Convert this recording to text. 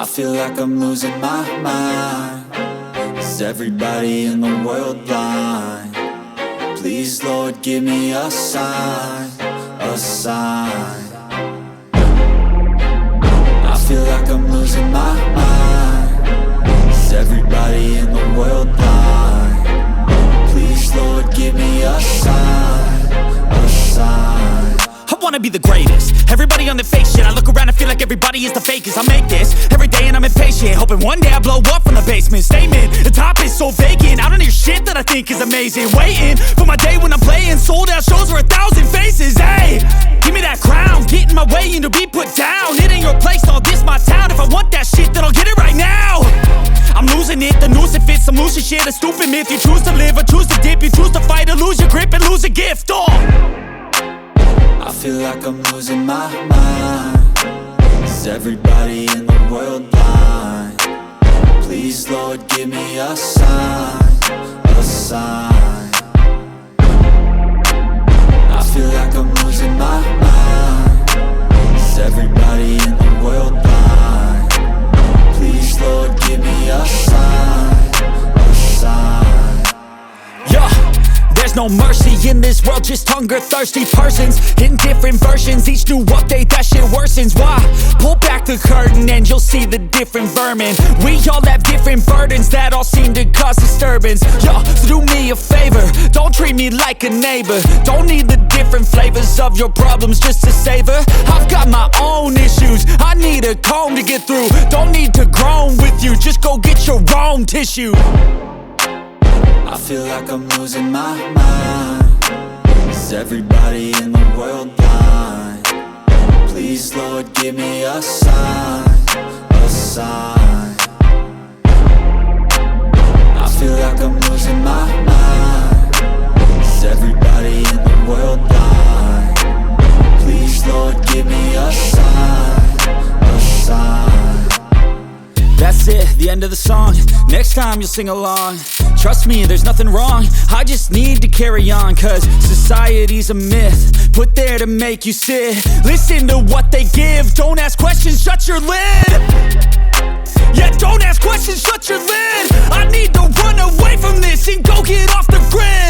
I feel like I'm losing my mind. Is everybody in the world blind? Please, Lord, give me a sign, a sign. I feel like I'm losing my mind. Is everybody in the world blind? Please, Lord, give me a sign, a sign. I wanna be the greatest. Everybody on the fake shit. I look around and feel like everybody is the fakest. I make this every day and I'm impatient, hoping one day I blow up from the basement. Statement, the top is so vacant. I don't hear shit that I think is amazing. Waiting for my day when I'm playing sold out shows for 1,000 faces. Hey, give me that crown, get in my way and to be put down. It ain't your place, all this my town. If I want that shit, then I'll get it right now. I'm losing it, the noose it fits. I'm losing shit, a stupid myth. You choose to live or choose to dip. You choose to fight or lose your grip and lose a gift. I feel like I'm losing my mind. Is everybody in the world blind? Please, Lord, give me a sign, a sign. I feel like I'm losing my mind. Is everybody in the world blind? Please, Lord, give me a sign, a sign. Yeah. There's no mercy in this world, just hunger-thirsty persons in different versions. Each new update, that shit worsens. Why? Pull back the curtain and you'll see the different vermin. We all have different burdens that all seem to cause disturbance. Yo, so do me a favor, don't treat me like a neighbor. Don't need the different flavors of your problems just to savor. I've got my own issues, I need a comb to get through. Don't need to groan with you, just go get your own tissue. I feel like I'm losing my mind. Is everybody in the world blind? Please, Lord, give me a sign, a sign. I feel like I'm losing my mind. Is everybody in the world blind? Please, Lord, give me a sign, a sign. That's it, the end of the song. Next time you'll sing along. Trust me, there's nothing wrong. I just need to carry on, cause society's a myth put there to make you sit. Listen to what they give. Don't ask questions, shut your lid. Yeah, don't ask questions, shut your lid. I need to run away from this and go get off the grid.